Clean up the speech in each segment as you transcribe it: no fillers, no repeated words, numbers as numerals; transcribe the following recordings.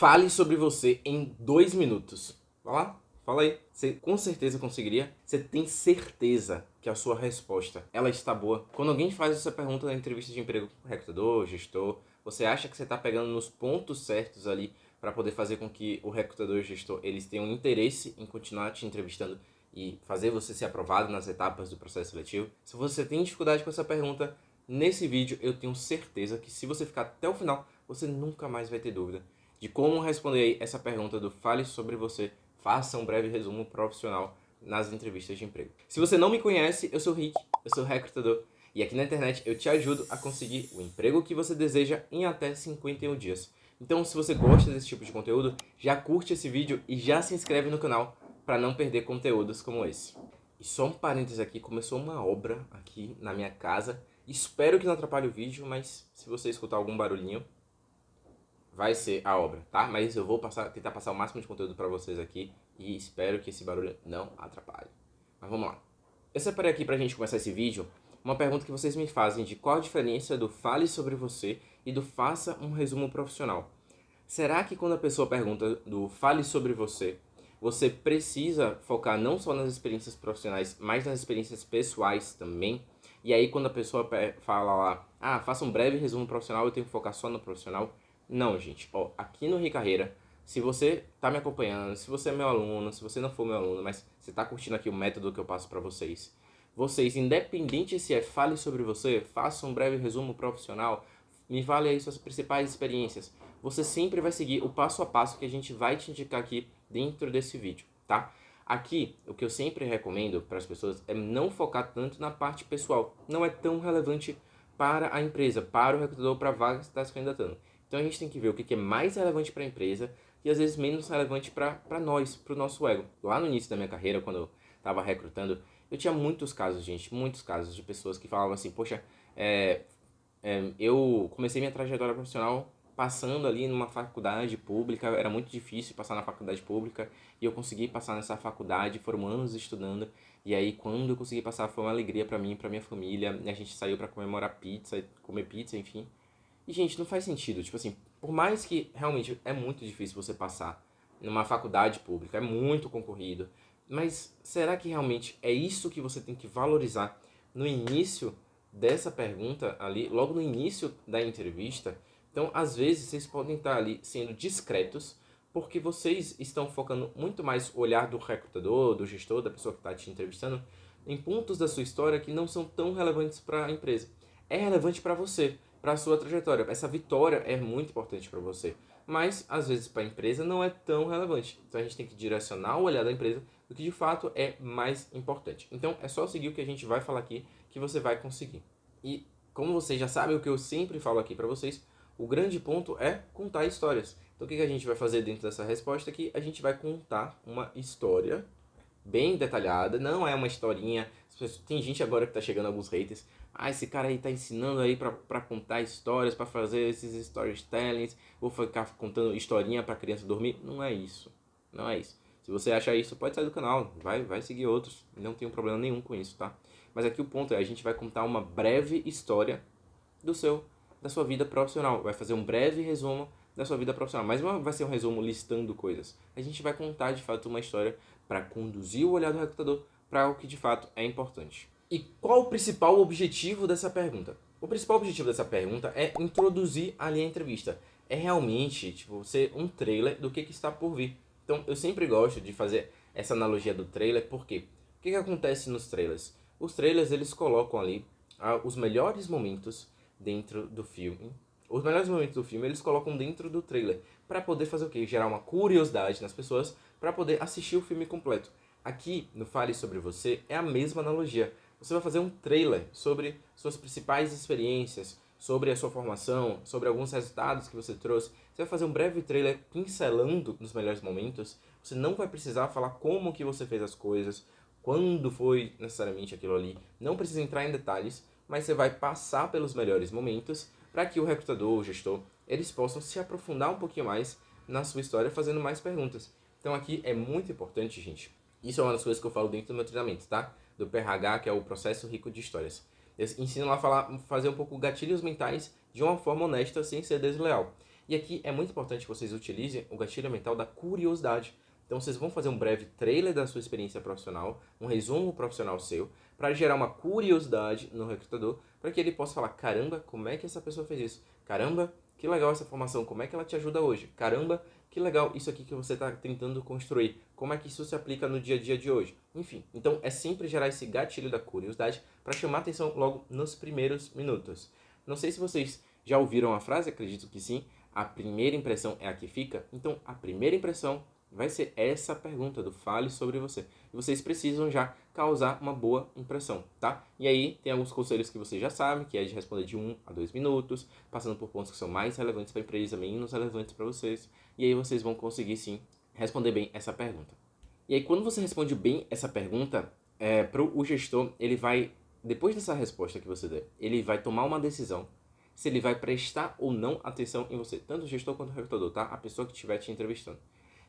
Fale sobre você em 2 minutos. Vai lá, fala aí. Você com certeza conseguiria? Você tem certeza que a sua resposta ela está boa? Quando alguém faz essa pergunta na entrevista de emprego, recrutador, gestor, você acha que você está pegando nos pontos certos ali para poder fazer com que o recrutador e o gestor eles tenham interesse em continuar te entrevistando e fazer você ser aprovado nas etapas do processo seletivo? Se você tem dificuldade com essa pergunta, nesse vídeo eu tenho certeza que se você ficar até o final, você nunca mais vai ter dúvida de como responder essa pergunta do Fale sobre você, faça um breve resumo profissional nas entrevistas de emprego. Se você não me conhece, eu sou o Rick, eu sou recrutador e aqui na internet eu te ajudo a conseguir o emprego que você deseja em até 51 dias. Então, se você gosta desse tipo de conteúdo, já curte esse vídeo e já se inscreve no canal para não perder conteúdos como esse. E só um parênteses aqui, começou uma obra aqui na minha casa. Espero que não atrapalhe o vídeo, mas se você escutar algum barulhinho, vai ser a obra, tá? Mas eu vou tentar passar o máximo de conteúdo para vocês aqui e espero que esse barulho não atrapalhe. Mas vamos lá. Eu separei aqui pra gente começar esse vídeo uma pergunta que vocês me fazem de qual a diferença do fale sobre você e do faça um resumo profissional. Será que quando a pessoa pergunta do fale sobre você, você precisa focar não só nas experiências profissionais, mas nas experiências pessoais também? E aí quando a pessoa fala lá, faça um breve resumo profissional, eu tenho que focar só no profissional? Não, gente. Ó, aqui no Ricarreira, se você tá me acompanhando, se você é meu aluno, se você não for meu aluno, mas você tá curtindo aqui o método que eu passo para vocês, independente se fale sobre você, faça um breve resumo profissional, me fale aí suas principais experiências. Você sempre vai seguir o passo a passo que a gente vai te indicar aqui dentro desse vídeo, tá? Aqui, o que eu sempre recomendo para as pessoas é não focar tanto na parte pessoal. Não é tão relevante para a empresa, para o recrutador, para a vaga que você está se candidatando. Então a gente tem que ver o que é mais relevante para a empresa e às vezes menos relevante para nós, para o nosso ego. Lá no início da minha carreira, quando eu estava recrutando, eu tinha muitos casos, gente, muitos casos de pessoas que falavam assim, poxa, eu comecei minha trajetória profissional passando ali numa faculdade pública, era muito difícil passar na faculdade pública, e eu consegui passar nessa faculdade, foram anos estudando, e aí quando eu consegui passar foi uma alegria para mim e para minha família, e a gente saiu para comemorar pizza, comer pizza, enfim. E gente, não faz sentido, tipo assim, por mais que realmente é muito difícil você passar numa faculdade pública, é muito concorrido, mas será que realmente é isso que você tem que valorizar no início dessa pergunta ali, logo no início da entrevista? Então, às vezes, vocês podem estar ali sendo discretos, porque vocês estão focando muito mais o olhar do recrutador, do gestor, da pessoa que está te entrevistando, em pontos da sua história que não são tão relevantes para a empresa. É relevante para você, para a sua trajetória. Essa vitória é muito importante para você, mas às vezes para a empresa não é tão relevante. Então a gente tem que direcionar o olhar da empresa do que de fato é mais importante. Então é só seguir o que a gente vai falar aqui que você vai conseguir. E como vocês já sabem o que eu sempre falo aqui para vocês, o grande ponto é contar histórias. Então o que a gente vai fazer dentro dessa resposta aqui? A gente vai contar uma história bem detalhada, não é uma historinha. Tem gente agora que tá chegando, alguns haters, esse cara aí tá ensinando aí pra contar histórias, pra fazer esses storytellings, vou ficar contando historinha pra criança dormir. Não é isso, não é isso. Se você achar isso, pode sair do canal, vai seguir outros, não tem problema nenhum com isso, tá? Mas aqui o ponto é, a gente vai contar uma breve história da sua vida profissional, vai fazer um breve resumo da sua vida profissional, mas não vai ser um resumo listando coisas. A gente vai contar de fato uma história para conduzir o olhar do recrutador para o que de fato é importante. E qual o principal objetivo dessa pergunta? O principal objetivo dessa pergunta é introduzir ali a entrevista. É realmente tipo, ser um trailer do que está por vir. Então eu sempre gosto de fazer essa analogia do trailer, porque o que acontece nos trailers? Os trailers eles colocam ali os melhores momentos dentro do filme. Os melhores momentos do filme eles colocam dentro do trailer para poder fazer o quê? Gerar uma curiosidade nas pessoas para poder assistir o filme completo. Aqui no Fale Sobre Você é a mesma analogia. Você vai fazer um trailer sobre suas principais experiências, sobre a sua formação, sobre alguns resultados que você trouxe. Você vai fazer um breve trailer pincelando nos melhores momentos. Você não vai precisar falar como que você fez as coisas, quando foi necessariamente aquilo ali. Não precisa entrar em detalhes, mas você vai passar pelos melhores momentos para que o recrutador, o gestor, eles possam se aprofundar um pouquinho mais na sua história, fazendo mais perguntas. Então aqui é muito importante, gente. Isso é uma das coisas que eu falo dentro do meu treinamento, tá? Do PRH, que é o Processo Rico de Histórias. Eu ensino lá a fazer um pouco gatilhos mentais de uma forma honesta, sem ser desleal. E aqui é muito importante que vocês utilizem o gatilho mental da curiosidade. Então vocês vão fazer um breve trailer da sua experiência profissional, um resumo profissional seu, para gerar uma curiosidade no recrutador, para que ele possa falar: caramba, como é que essa pessoa fez isso? Caramba, que legal essa formação, como é que ela te ajuda hoje? Caramba, que legal isso aqui que você está tentando construir, como é que isso se aplica no dia a dia de hoje? Enfim, então é sempre gerar esse gatilho da curiosidade para chamar a atenção logo nos primeiros minutos. Não sei se vocês já ouviram a frase, acredito que sim, a primeira impressão é a que fica. Então, a primeira impressão vai ser essa pergunta do fale sobre você. E vocês precisam já causar uma boa impressão, tá? E aí tem alguns conselhos que vocês já sabem, que é de responder de 1 a 2 minutos, passando por pontos que são mais relevantes para a empresa, menos relevantes para vocês. E aí vocês vão conseguir sim responder bem essa pergunta. E aí quando você responde bem essa pergunta, para o gestor, ele vai, depois dessa resposta que você der, ele vai tomar uma decisão se ele vai prestar ou não atenção em você, tanto o gestor quanto o recrutador, tá? A pessoa que estiver te entrevistando.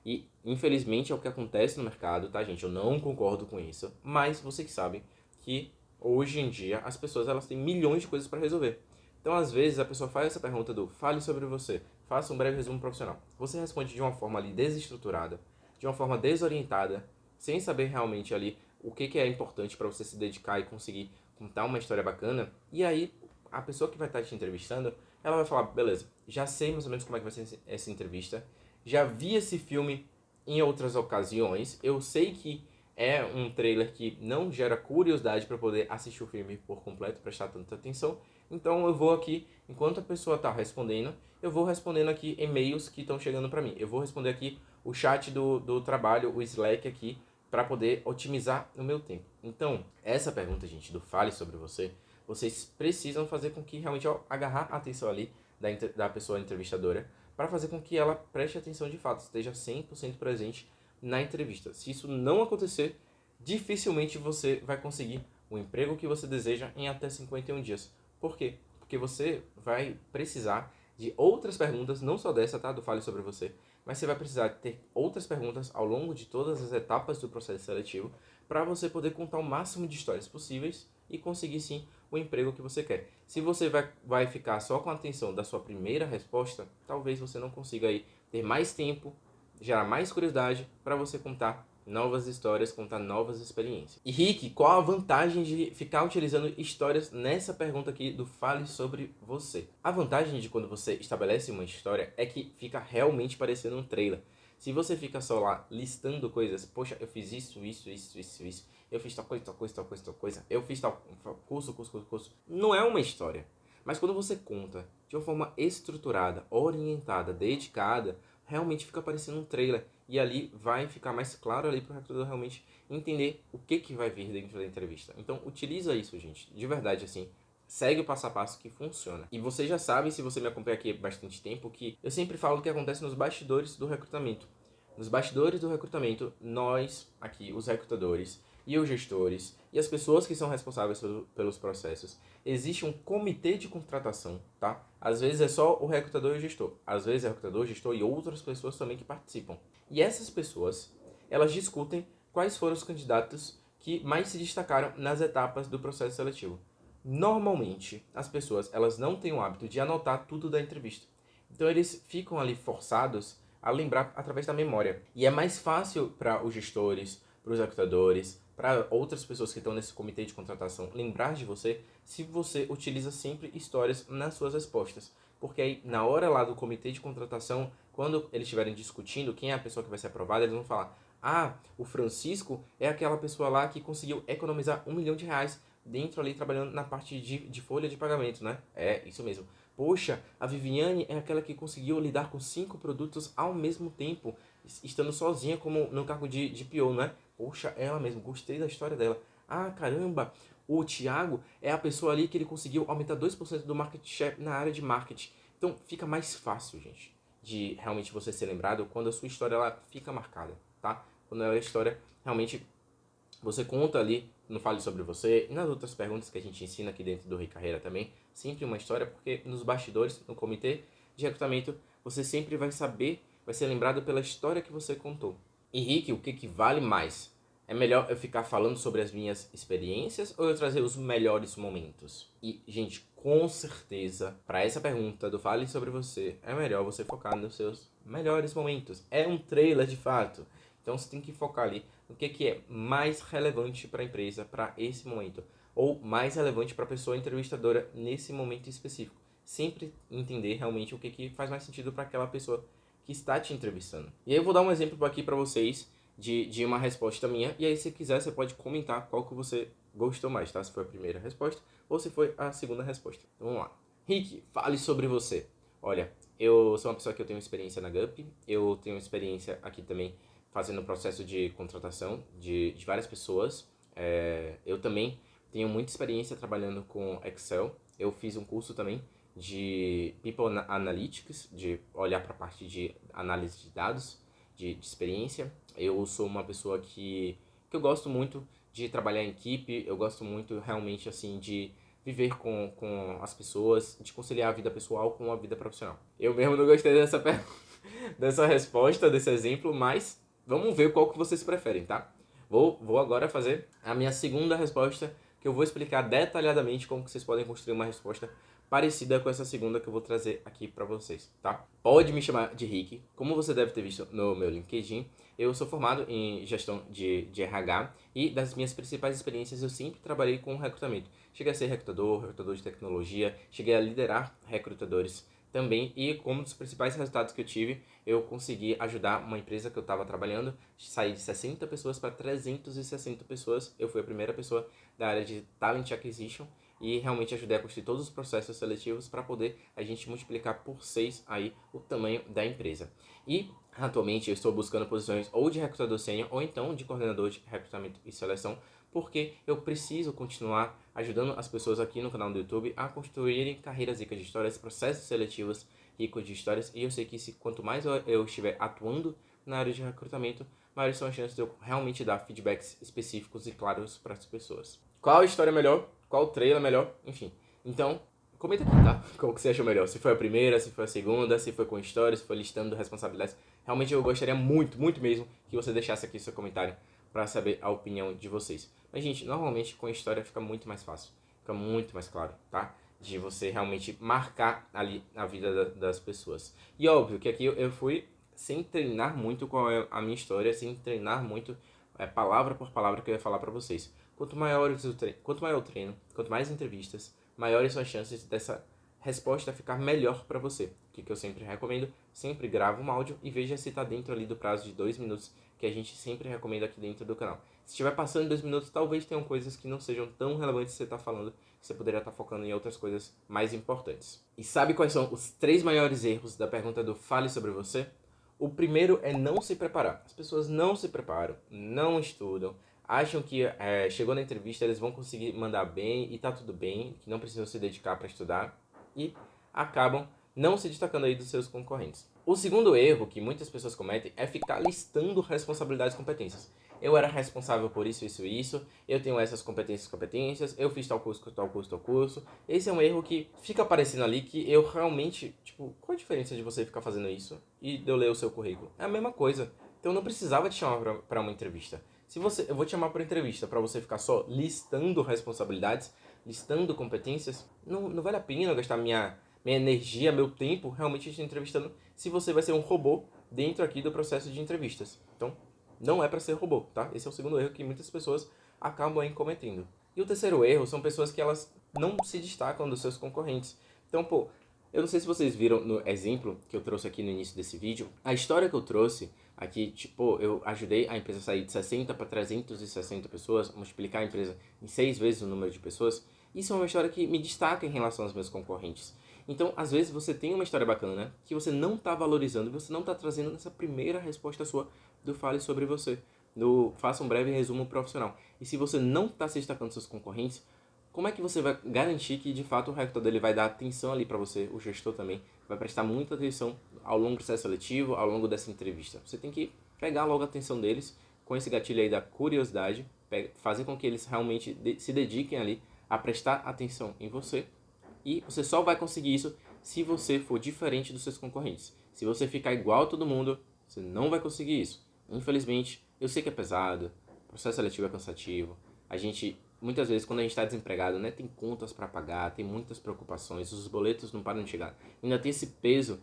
E, infelizmente, é o que acontece no mercado, tá, gente? Eu não concordo com isso, mas vocês sabem que, hoje em dia, as pessoas elas têm milhões de coisas para resolver. Então, às vezes, a pessoa faz essa pergunta do fale sobre você, faça um breve resumo profissional. Você responde de uma forma ali desestruturada, de uma forma desorientada, sem saber realmente ali o que é importante para você se dedicar e conseguir contar uma história bacana, e aí a pessoa que vai estar te entrevistando, ela vai falar: beleza, já sei mais ou menos como é que vai ser essa entrevista, já vi esse filme em outras ocasiões, eu sei que é um trailer que não gera curiosidade para poder assistir o filme por completo, prestar tanta atenção, então eu vou aqui, enquanto a pessoa está respondendo, eu vou respondendo aqui e-mails que estão chegando para mim, eu vou responder aqui o chat do trabalho, o Slack aqui, para poder otimizar o meu tempo. Então, essa pergunta, gente, do fale sobre você, vocês precisam fazer com que realmente agarrar a atenção ali da pessoa entrevistadora, para fazer com que ela preste atenção de fato, esteja 100% presente na entrevista. Se isso não acontecer, dificilmente você vai conseguir o emprego que você deseja em até 51 dias. Por quê? Porque você vai precisar de outras perguntas, não só dessa, tá? Do Fale Sobre Você, mas você vai precisar ter outras perguntas ao longo de todas as etapas do processo seletivo para você poder contar o máximo de histórias possíveis e conseguir sim o emprego que você quer. Se você vai ficar só com a atenção da sua primeira resposta, talvez você não consiga aí ter mais tempo, gerar mais curiosidade para você contar novas histórias, contar novas experiências. E Rick, qual a vantagem de ficar utilizando histórias nessa pergunta aqui do Fale Sobre Você? A vantagem de quando você estabelece uma história é que fica realmente parecendo um trailer. Se você fica só lá listando coisas, poxa, eu fiz isso, eu fiz tal coisa, tal coisa, tal coisa, tal coisa, eu fiz tal curso, não é uma história. Mas quando você conta de uma forma estruturada, orientada, dedicada, realmente fica parecendo um trailer. E ali vai ficar mais claro ali para o recrutador realmente entender o que vai vir dentro da entrevista. Então, utiliza isso, gente. De verdade, assim, segue o passo a passo que funciona. E você já sabe, se você me acompanha aqui há bastante tempo, que eu sempre falo o que acontece nos bastidores do recrutamento. Nos bastidores do recrutamento, nós, aqui, os recrutadores e os gestores e as pessoas que são responsáveis pelos processos, existe um comitê de contratação, tá? Às vezes é só o recrutador e o gestor. Às vezes é o recrutador, o gestor e outras pessoas também que participam. E essas pessoas, elas discutem quais foram os candidatos que mais se destacaram nas etapas do processo seletivo. Normalmente, as pessoas, elas não têm o hábito de anotar tudo da entrevista. Então eles ficam ali forçados a lembrar através da memória. E é mais fácil para os gestores, para os recrutadores, para outras pessoas que estão nesse comitê de contratação lembrar de você se você utiliza sempre histórias nas suas respostas. Porque aí, na hora lá do comitê de contratação, quando eles estiverem discutindo quem é a pessoa que vai ser aprovada, eles vão falar: ah, o Francisco é aquela pessoa lá que conseguiu economizar R$ 1 milhão dentro ali trabalhando na parte de folha de pagamento, né? É, isso mesmo. Poxa, a Viviane é aquela que conseguiu lidar com 5 produtos ao mesmo tempo, estando sozinha como no cargo de PO, né? Poxa, ela mesmo, gostei da história dela. Ah, caramba, o Thiago é a pessoa ali que ele conseguiu aumentar 2% do market share na área de marketing. Então fica mais fácil, gente, de realmente você ser lembrado quando a sua história ela fica marcada, tá? Quando a história realmente você conta ali no Fale Sobre Você e nas outras perguntas que a gente ensina aqui dentro do Rei Carreira também, sempre uma história, porque nos bastidores, no comitê de recrutamento, você sempre vai saber, vai ser lembrado pela história que você contou. Henrique, o que vale mais? É melhor eu ficar falando sobre as minhas experiências ou eu trazer os melhores momentos? E, gente, com certeza, para essa pergunta do Fale Sobre Você, é melhor você focar nos seus melhores momentos. É um trailer de fato. Então você tem que focar ali no que é mais relevante para a empresa, para esse momento. Ou mais relevante para a pessoa entrevistadora nesse momento específico. Sempre entender realmente o que faz mais sentido para aquela pessoa que está te entrevistando. E aí eu vou dar um exemplo aqui para vocês de uma resposta minha. E aí, se quiser, você pode comentar qual que você gostou mais, tá? Se foi a primeira resposta ou se foi a segunda resposta. Então, vamos lá. Rick, fale sobre você. Olha, eu sou uma pessoa que eu tenho experiência na GUP. Eu tenho experiência aqui também fazendo o processo de contratação de várias pessoas. Eu também tenho muita experiência trabalhando com Excel. Eu fiz um curso também de People Analytics, de olhar para a parte de análise de dados, de experiência. Eu sou uma pessoa que eu gosto muito de trabalhar em equipe, eu gosto muito realmente assim de viver com as pessoas, de conciliar a vida pessoal com a vida profissional. Eu mesmo não gostei dessa resposta, desse exemplo, mas vamos ver qual que vocês preferem, tá? Vou agora fazer a minha segunda resposta, que eu vou explicar detalhadamente como que vocês podem construir uma resposta parecida com essa segunda que eu vou trazer aqui para vocês, tá? Pode me chamar de Rick. Como você deve ter visto no meu LinkedIn, eu sou formado em gestão de RH e das minhas principais experiências eu sempre trabalhei com recrutamento. Cheguei a ser recrutador de tecnologia, cheguei a liderar recrutadores também e como dos principais resultados que eu tive, eu consegui ajudar uma empresa que eu estava trabalhando, sair de 60 pessoas para 360 pessoas. Eu fui a primeira pessoa da área de Talent Acquisition e realmente ajudei a construir todos os processos seletivos para poder a gente multiplicar por 6 aí o tamanho da empresa. E atualmente eu estou buscando posições ou de recrutador sênior ou então de coordenador de recrutamento e seleção, porque eu preciso continuar ajudando as pessoas aqui no canal do YouTube a construírem carreiras ricas de histórias, processos seletivos ricos de histórias, e eu sei que quanto mais eu estiver atuando na área de recrutamento, maiores são as chances de eu realmente dar feedbacks específicos e claros para as pessoas. Qual história é melhor? Qual trailer é melhor? Enfim. Então, comenta aqui, tá? Qual que você achou melhor? Se foi a primeira, se foi a segunda, se foi com história, se foi listando responsabilidades. Realmente eu gostaria muito, muito mesmo que você deixasse aqui seu comentário para saber a opinião de vocês. Mas, gente, normalmente com história fica muito mais fácil. Fica muito mais claro, tá? De você realmente marcar ali a vida das pessoas. E óbvio que aqui eu fui sem treinar muito com a minha história, sem treinar muito palavra por palavra que eu ia falar para vocês. Quanto maior o treino, quanto mais entrevistas, maiores são as chances dessa resposta ficar melhor para você. O que eu sempre recomendo, sempre grava um áudio e veja se está dentro ali do prazo de 2 minutos, que a gente sempre recomenda aqui dentro do canal. Se estiver passando 2 minutos, talvez tenham coisas que não sejam tão relevantes que você está falando, você poderia estar focando em outras coisas mais importantes. E sabe quais são os 3 maiores erros da pergunta do Fale Sobre Você? O primeiro é não se preparar. As pessoas não se preparam, não estudam, acham que chegou na entrevista eles vão conseguir mandar bem e tá tudo bem, que não precisam se dedicar para estudar e acabam não se destacando aí dos seus concorrentes. O segundo erro que muitas pessoas cometem é ficar listando responsabilidades e competências. Eu era responsável por isso, isso e isso, eu tenho essas competências, eu fiz tal curso, tal curso, tal curso. Esse é um erro que fica aparecendo ali que eu realmente, tipo, qual a diferença de você ficar fazendo isso e de eu ler o seu currículo? É a mesma coisa. Então eu não precisava te chamar para uma entrevista. Eu vou te chamar para entrevista para você ficar só listando responsabilidades, listando competências, não vale a pena eu gastar minha energia, meu tempo realmente te entrevistando se você vai ser um robô dentro aqui do processo de entrevistas. Então, não é para ser robô, tá? Esse é o segundo erro que muitas pessoas acabam aí cometendo. E o terceiro erro são pessoas que elas não se destacam dos seus concorrentes. Então, pô, eu não sei se vocês viram no exemplo que eu trouxe aqui no início desse vídeo, a história que eu trouxe aqui, tipo, eu ajudei a empresa a sair de 60 para 360 pessoas, multiplicar a empresa em 6 vezes o número de pessoas. Isso é uma história que me destaca em relação aos meus concorrentes. Então, às vezes, você tem uma história bacana que você não está valorizando, você não está trazendo nessa primeira resposta sua do Fale Sobre Você, do Faça um Breve Resumo Profissional. E se você não está se destacando dos seus concorrentes, como é que você vai garantir que, de fato, o recrutador ele vai dar atenção ali para você, o gestor também, vai prestar muita atenção ao longo do processo seletivo, ao longo dessa entrevista? Você tem que pegar logo a atenção deles, com esse gatilho aí da curiosidade, fazer com que eles realmente se dediquem ali a prestar atenção em você. E você só vai conseguir isso se você for diferente dos seus concorrentes. Se você ficar igual a todo mundo, você não vai conseguir isso. Infelizmente, eu sei que é pesado, processo seletivo é cansativo. A gente, muitas vezes, quando a gente está desempregado, né, tem contas para pagar, tem muitas preocupações, os boletos não param de chegar. Ainda tem esse peso.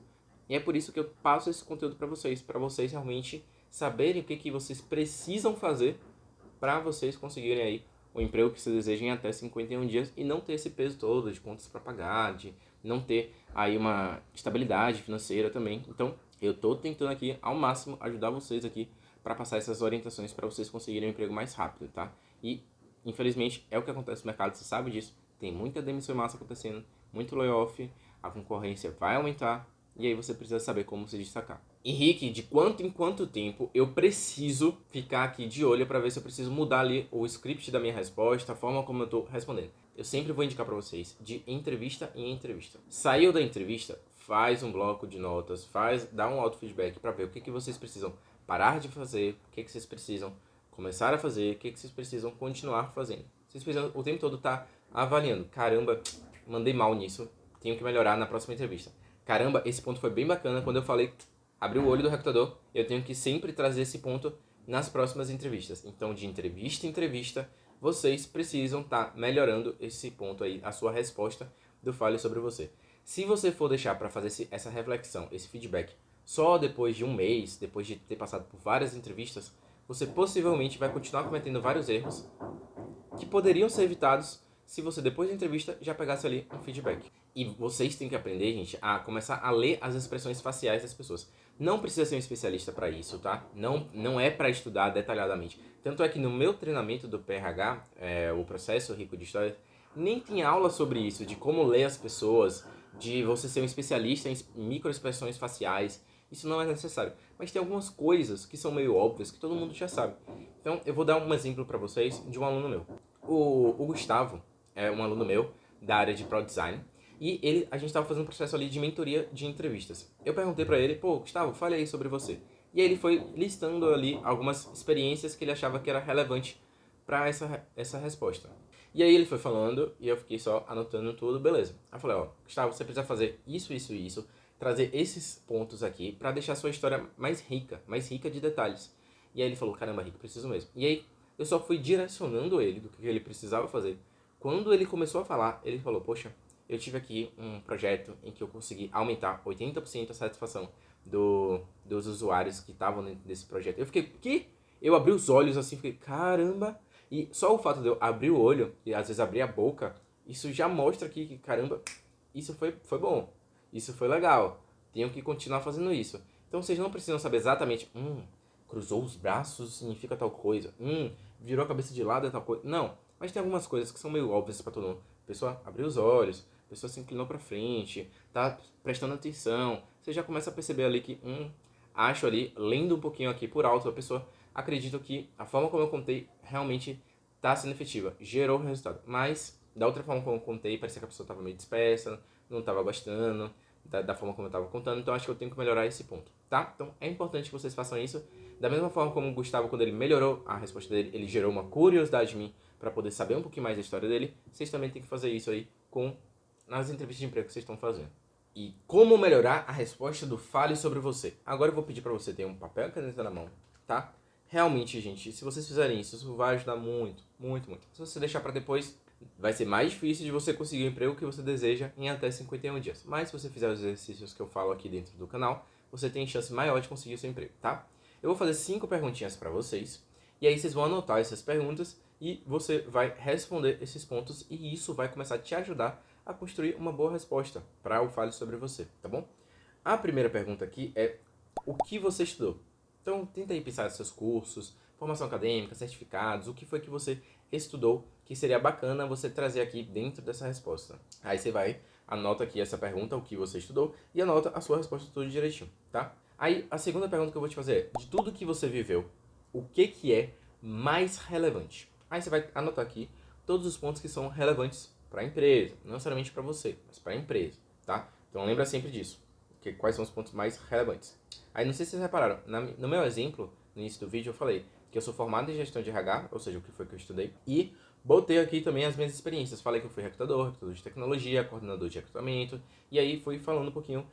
E é por isso que eu passo esse conteúdo para vocês realmente saberem o que vocês precisam fazer para vocês conseguirem aí o emprego que vocês desejam em até 51 dias e não ter esse peso todo de contas para pagar, de não ter aí uma estabilidade financeira também. Então, eu tô tentando aqui ao máximo ajudar vocês aqui para passar essas orientações para vocês conseguirem um emprego mais rápido, tá? E infelizmente é o que acontece no mercado, você sabe disso. Tem muita demissão em massa acontecendo, muito layoff, a concorrência vai aumentar e aí você precisa saber como se destacar. Henrique, de quanto em quanto tempo eu preciso ficar aqui de olho para ver se eu preciso mudar ali o script da minha resposta, a forma como eu tô respondendo. Eu sempre vou indicar para vocês de entrevista em entrevista. Saiu da entrevista, faz um bloco de notas, dá um auto feedback para ver o que vocês precisam parar de fazer, o que vocês precisam começar a fazer, o que vocês precisam continuar fazendo. Vocês precisam o tempo todo estar avaliando. Caramba, mandei mal nisso, tenho que melhorar na próxima entrevista. Caramba, esse ponto foi bem bacana quando eu falei, abri o olho do recrutador, eu tenho que sempre trazer esse ponto nas próximas entrevistas. Então, de entrevista em entrevista, vocês precisam estar melhorando esse ponto aí, a sua resposta do Fale Sobre Você. Se você for deixar para fazer essa reflexão, esse feedback, só depois de um mês, depois de ter passado por várias entrevistas, você possivelmente vai continuar cometendo vários erros que poderiam ser evitados se você depois da entrevista já pegasse ali um feedback. E vocês têm que aprender, gente, a começar a ler as expressões faciais das pessoas. Não precisa ser um especialista para isso, tá? Não é para estudar detalhadamente. Tanto é que no meu treinamento do PRH, o processo rico de história, nem tem aula sobre isso, de como ler as pessoas, de você ser um especialista em microexpressões faciais. Isso não é necessário. Mas tem algumas coisas que são meio óbvias que todo mundo já sabe. Então eu vou dar um exemplo para vocês de um aluno meu. O Gustavo é um aluno meu da área de Pro Design. E a gente estava fazendo um processo ali de mentoria de entrevistas. Eu perguntei para ele, pô, Gustavo, fale aí sobre você. E aí ele foi listando ali algumas experiências que ele achava que era relevante para essa resposta. E aí ele foi falando e eu fiquei só anotando tudo, beleza. Aí eu falei, ó, Gustavo, você precisa fazer isso, isso e isso, trazer esses pontos aqui para deixar a sua história mais rica de detalhes. E aí ele falou, caramba, Rico, preciso mesmo. E aí eu só fui direcionando ele do que ele precisava fazer. Quando ele começou a falar, ele falou, poxa, eu tive aqui um projeto em que eu consegui aumentar 80% a satisfação dos usuários que estavam dentro desse projeto. Eu fiquei, que? Eu abri os olhos assim, fiquei, caramba. E só o fato de eu abrir o olho e às vezes abrir a boca, isso já mostra que caramba, isso foi bom. Isso foi legal. Tenho que continuar fazendo isso. Então vocês não precisam saber exatamente, cruzou os braços significa tal coisa. Virou a cabeça de lado é tal coisa. Não. Mas tem algumas coisas que são meio óbvias para todo mundo. A pessoa abriu os olhos, a pessoa se inclinou para frente, tá prestando atenção. Você já começa a perceber ali que, acho ali, lendo um pouquinho aqui por alto, a pessoa acredita que a forma como eu contei realmente tá sendo efetiva, gerou o resultado. Mas, da outra forma como eu contei, parecia que a pessoa tava meio dispersa, não estava gostando da forma como eu estava contando, então acho que eu tenho que melhorar esse ponto, tá? Então é importante que vocês façam isso. Da mesma forma como o Gustavo, quando ele melhorou a resposta dele, ele gerou uma curiosidade em mim para poder saber um pouquinho mais da história dele, vocês também têm que fazer isso aí nas entrevistas de emprego que vocês estão fazendo. E como melhorar a resposta do Fale Sobre Você. Agora eu vou pedir para você ter um papel e caneta na mão, tá? Realmente, gente, se vocês fizerem isso, isso vai ajudar muito, muito, muito. Se você deixar para depois, vai ser mais difícil de você conseguir o emprego que você deseja em até 51 dias. Mas se você fizer os exercícios que eu falo aqui dentro do canal, você tem chance maior de conseguir o seu emprego, tá? Eu vou fazer 5 perguntinhas para vocês, e aí vocês vão anotar essas perguntas e você vai responder esses pontos e isso vai começar a te ajudar a construir uma boa resposta para o Fale Sobre Você, tá bom? A primeira pergunta aqui é: o que você estudou? Então, tenta aí pensar nos seus cursos, formação acadêmica, certificados, o que foi que você estudou que seria bacana você trazer aqui dentro dessa resposta. Aí você vai, anota aqui essa pergunta, o que você estudou, e anota a sua resposta tudo direitinho, tá? Aí, a segunda pergunta que eu vou te fazer é: de tudo que você viveu, o que é mais relevante? Aí você vai anotar aqui todos os pontos que são relevantes para a empresa, não necessariamente para você, mas para a empresa, tá? Então lembra sempre disso, quais são os pontos mais relevantes. Aí não sei se vocês repararam, no meu exemplo, no início do vídeo eu falei que eu sou formado em gestão de RH, ou seja, o que foi que eu estudei, e botei aqui também as minhas experiências. Falei que eu fui recrutador de tecnologia, coordenador de recrutamento, e aí fui falando um pouquinho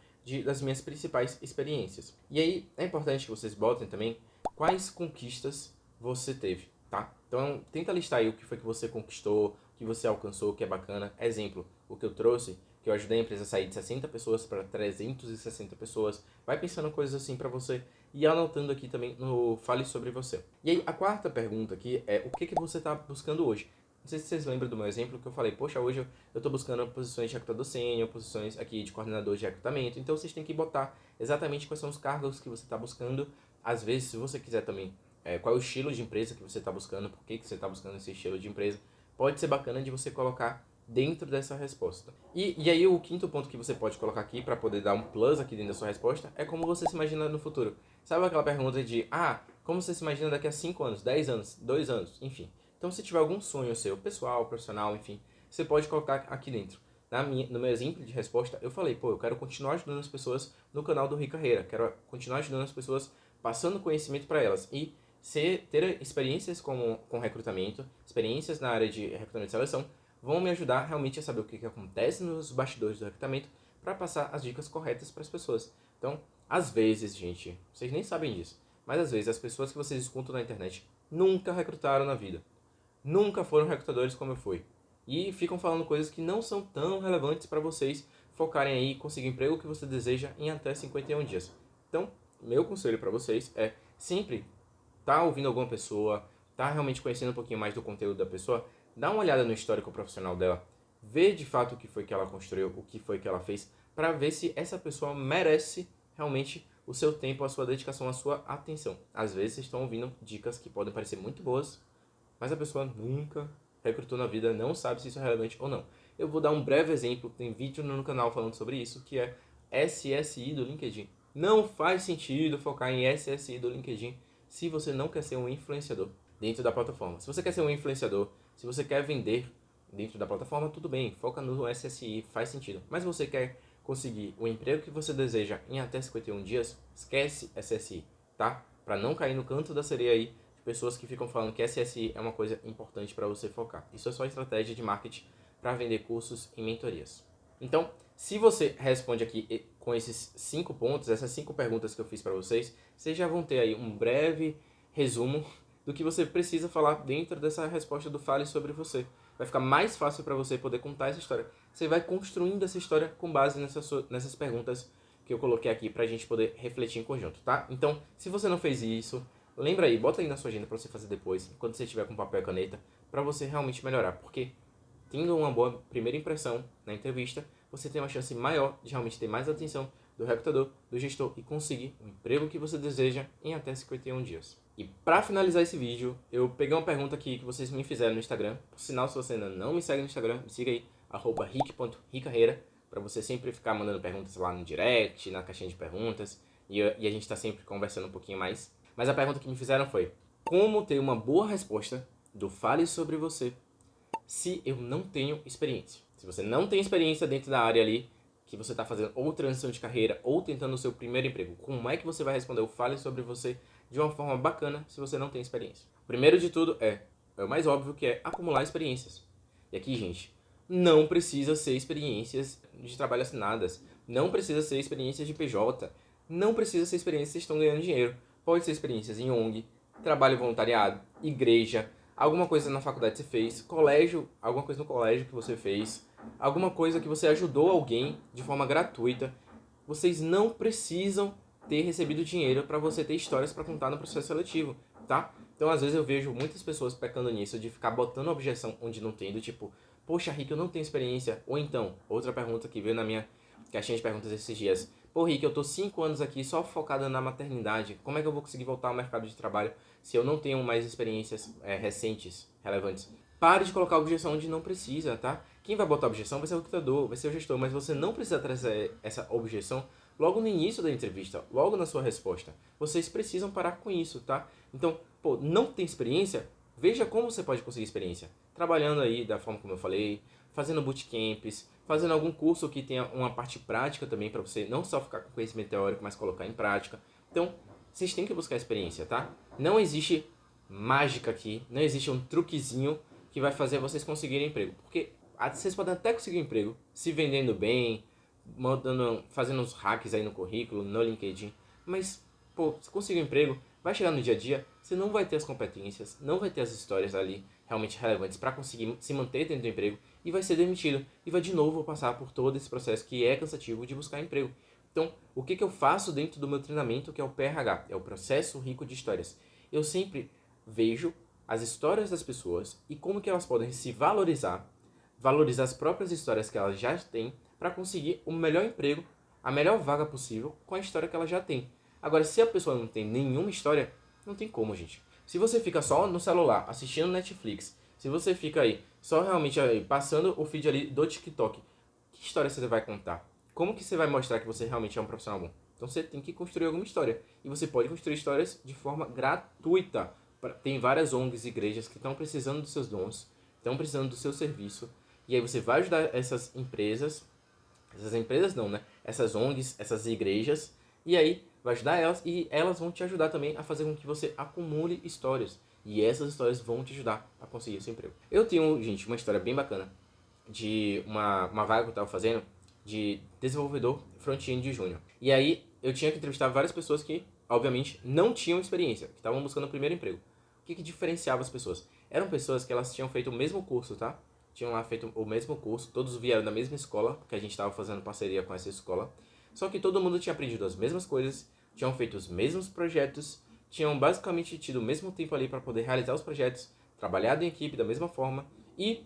das minhas principais experiências. E aí é importante que vocês botem também quais conquistas você teve. tá? Então, tenta listar aí o que foi que você conquistou, o que você alcançou, o que é bacana. Exemplo, o que eu trouxe, que eu ajudei a empresa a sair de 60 pessoas para 360 pessoas. Vai pensando coisas assim para você e anotando aqui também no Fale Sobre Você. E aí, a quarta pergunta aqui é o que que você está buscando hoje? Não sei se vocês lembram do meu exemplo que eu falei, poxa, hoje eu estou buscando posições de recrutador sênior, posições aqui de coordenador de recrutamento. Então, vocês têm que botar exatamente quais são os cargos que você está buscando. Às vezes, se você quiser também qual é o estilo de empresa que você está buscando, por que você está buscando esse estilo de empresa, pode ser bacana de você colocar dentro dessa resposta. E aí o quinto ponto que você pode colocar aqui para poder dar um plus aqui dentro da sua resposta é como você se imagina no futuro. Sabe aquela pergunta de, como você se imagina daqui a 5 anos, 10 anos, 2 anos, enfim. Então se tiver algum sonho seu, pessoal, profissional, enfim, você pode colocar aqui dentro. No meu exemplo de resposta, eu falei, eu quero continuar ajudando as pessoas no canal do Rica Carreira, quero continuar ajudando as pessoas, passando conhecimento para elas. E ter experiências com recrutamento, experiências na área de recrutamento e seleção, vão me ajudar realmente a saber o que acontece nos bastidores do recrutamento para passar as dicas corretas para as pessoas. Então, às vezes, gente, vocês nem sabem disso, mas às vezes as pessoas que vocês escutam na internet nunca recrutaram na vida. Nunca foram recrutadores como eu fui. E ficam falando coisas que não são tão relevantes para vocês focarem aí e conseguir o emprego que você deseja em até 51 dias. Então, meu conselho para vocês é sempre tá ouvindo alguma pessoa, tá realmente conhecendo um pouquinho mais do conteúdo da pessoa, dá uma olhada no histórico profissional dela, vê de fato o que foi que ela construiu, o que foi que ela fez, para ver se essa pessoa merece realmente o seu tempo, a sua dedicação, a sua atenção. Às vezes vocês estão ouvindo dicas que podem parecer muito boas, mas a pessoa nunca recrutou na vida, não sabe se isso é relevante ou não. Eu vou dar um breve exemplo, tem vídeo no canal falando sobre isso, que é SSI do LinkedIn. Não faz sentido focar em SSI do LinkedIn se você não quer ser um influenciador dentro da plataforma. Se você quer ser um influenciador, se você quer vender dentro da plataforma, tudo bem, foca no SSI, faz sentido. Mas você quer conseguir o emprego que você deseja em até 51 dias, esquece SSI, tá? Para não cair no canto da sereia aí de pessoas que ficam falando que SSI é uma coisa importante para você focar. Isso é só estratégia de marketing para vender cursos e mentorias. Então, se você responde aqui com esses 5 pontos, essas 5 perguntas que eu fiz para vocês, vocês já vão ter aí um breve resumo do que você precisa falar dentro dessa resposta do Fale Sobre Você. Vai ficar mais fácil para você poder contar essa história. Você vai construindo essa história com base nessas perguntas que eu coloquei aqui para a gente poder refletir em conjunto, tá? Então, se você não fez isso, lembra aí, bota aí na sua agenda para você fazer depois, quando você estiver com papel e caneta, para você realmente melhorar, porque tendo uma boa primeira impressão na entrevista, você tem uma chance maior de realmente ter mais atenção do recrutador, do gestor e conseguir o emprego que você deseja em até 51 dias. E para finalizar esse vídeo, eu peguei uma pergunta aqui que vocês me fizeram no Instagram. Por sinal, se você ainda não me segue no Instagram, me siga aí, @rick.ricarreira, para você sempre ficar mandando perguntas lá no direct, na caixinha de perguntas, e a gente está sempre conversando um pouquinho mais. Mas a pergunta que me fizeram foi: como ter uma boa resposta do Fale Sobre Você se eu não tenho experiência? Se você não tem experiência dentro da área ali, que você está fazendo ou transição de carreira ou tentando o seu primeiro emprego, como é que você vai responder o Fale Sobre Você de uma forma bacana se você não tem experiência? Primeiro de tudo é o mais óbvio, que é acumular experiências. E aqui, gente, não precisa ser experiências de trabalho assinadas, não precisa ser experiências de PJ, não precisa ser experiências que estão ganhando dinheiro. Pode ser experiências em ONG, trabalho voluntariado, igreja, alguma coisa na faculdade que você fez, colégio, alguma coisa no colégio que você fez, alguma coisa que você ajudou alguém de forma gratuita. Vocês não precisam ter recebido dinheiro para você ter histórias para contar no processo seletivo, tá? Então, às vezes eu vejo muitas pessoas pecando nisso, de ficar botando objeção onde não tem, do tipo, poxa, Rick, eu não tenho experiência. Ou então, outra pergunta que veio na minha caixinha de perguntas esses dias: pô, Rick, eu tô 5 anos aqui só focada na maternidade, como é que eu vou conseguir voltar ao mercado de trabalho se eu não tenho mais experiências recentes, relevantes? Pare de colocar objeção onde não precisa, tá? Quem vai botar objeção vai ser o recrutador, vai ser o gestor, mas você não precisa trazer essa objeção logo no início da entrevista, logo na sua resposta. Vocês precisam parar com isso, tá? Então, não tem experiência? Veja como você pode conseguir experiência. Trabalhando aí da forma como eu falei, fazendo bootcamps, fazendo algum curso que tenha uma parte prática também para você não só ficar com conhecimento teórico, mas colocar em prática. Então, vocês têm que buscar experiência, tá? Não existe mágica aqui, não existe um truquezinho que vai fazer vocês conseguirem emprego. Porque vocês podem até conseguir emprego se vendendo bem, fazendo uns hacks aí no currículo, no LinkedIn, mas, se conseguir um emprego, vai chegar no dia a dia, você não vai ter as competências, não vai ter as histórias ali realmente relevantes para conseguir se manter dentro do emprego e vai ser demitido e vai de novo passar por todo esse processo que é cansativo de buscar emprego. Então, o que eu faço dentro do meu treinamento, que é o PRH, é o Processo Rico de Histórias? Eu sempre vejo as histórias das pessoas e como que elas podem se valorizar as próprias histórias que elas já têm para conseguir o melhor emprego, a melhor vaga possível com a história que ela já tem. Agora, se a pessoa não tem nenhuma história, não tem como, gente. Se você fica só no celular assistindo Netflix, se você fica aí só realmente aí, passando o feed ali do TikTok, que história você vai contar? Como que você vai mostrar que você realmente é um profissional bom? Então você tem que construir alguma história. E você pode construir histórias de forma gratuita. Tem várias ONGs e igrejas que estão precisando dos seus dons, estão precisando do seu serviço. E aí você vai ajudar essas empresas não, né? Essas ONGs, essas igrejas, e aí vai ajudar elas e elas vão te ajudar também a fazer com que você acumule histórias. E essas histórias vão te ajudar a conseguir esse emprego. Eu tenho, gente, uma história bem bacana de uma vaga que eu estava fazendo de desenvolvedor front-end júnior. E aí eu tinha que entrevistar várias pessoas que, obviamente, não tinham experiência, que estavam buscando o primeiro emprego. O que diferenciava as pessoas? Eram pessoas que elas tinham feito o mesmo curso, tá? Tinham lá feito o mesmo curso, todos vieram da mesma escola, porque a gente estava fazendo parceria com essa escola. Só que todo mundo tinha aprendido as mesmas coisas, tinham feito os mesmos projetos, tinham basicamente tido o mesmo tempo ali para poder realizar os projetos, trabalhado em equipe da mesma forma e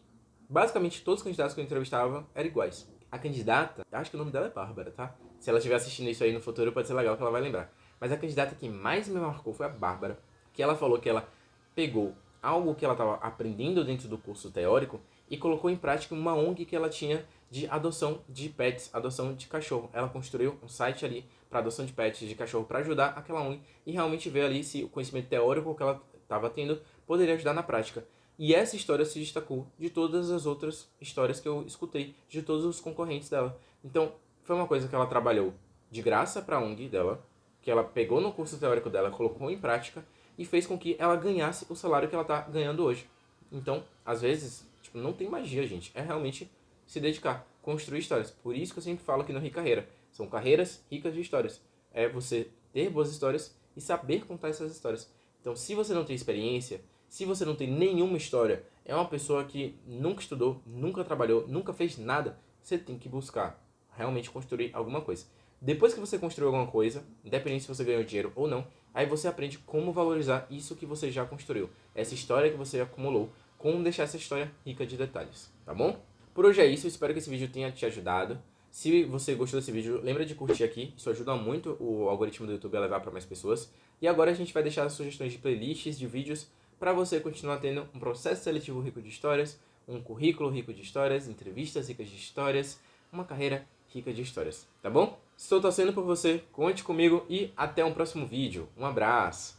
basicamente todos os candidatos que eu entrevistava eram iguais. A candidata, acho que o nome dela é Bárbara, tá? Se ela estiver assistindo isso aí no futuro, pode ser legal que ela vai lembrar. Mas a candidata que mais me marcou foi a Bárbara, que ela falou que ela pegou algo que ela estava aprendendo dentro do curso teórico e colocou em prática uma ONG que ela tinha de adoção de pets, adoção de cachorro. Ela construiu um site ali para adoção de pets de cachorro para ajudar aquela ONG e realmente ver ali se o conhecimento teórico que ela estava tendo poderia ajudar na prática. E essa história se destacou de todas as outras histórias que eu escutei, de todos os concorrentes dela. Então, foi uma coisa que ela trabalhou de graça para a ONG dela, que ela pegou no curso teórico dela, colocou em prática e fez com que ela ganhasse o salário que ela está ganhando hoje. Então, às vezes, tipo, não tem magia, gente. É realmente se dedicar, construir histórias. Por isso que eu sempre falo aqui no Rica Carreira. São carreiras ricas de histórias. É você ter boas histórias e saber contar essas histórias. Então, se você não tem experiência, se você não tem nenhuma história, é uma pessoa que nunca estudou, nunca trabalhou, nunca fez nada, você tem que buscar realmente construir alguma coisa. Depois que você construiu alguma coisa, independente se você ganhou dinheiro ou não, aí você aprende como valorizar isso que você já construiu, essa história que você acumulou, como deixar essa história rica de detalhes, tá bom? Por hoje é isso, eu espero que esse vídeo tenha te ajudado. Se você gostou desse vídeo, lembra de curtir aqui, isso ajuda muito o algoritmo do YouTube a levar para mais pessoas. E agora a gente vai deixar sugestões de playlists, de vídeos, para você continuar tendo um processo seletivo rico de histórias, um currículo rico de histórias, entrevistas ricas de histórias, uma carreira rica de histórias, tá bom? Estou torcendo por você, conte comigo e até um próximo vídeo. Um abraço!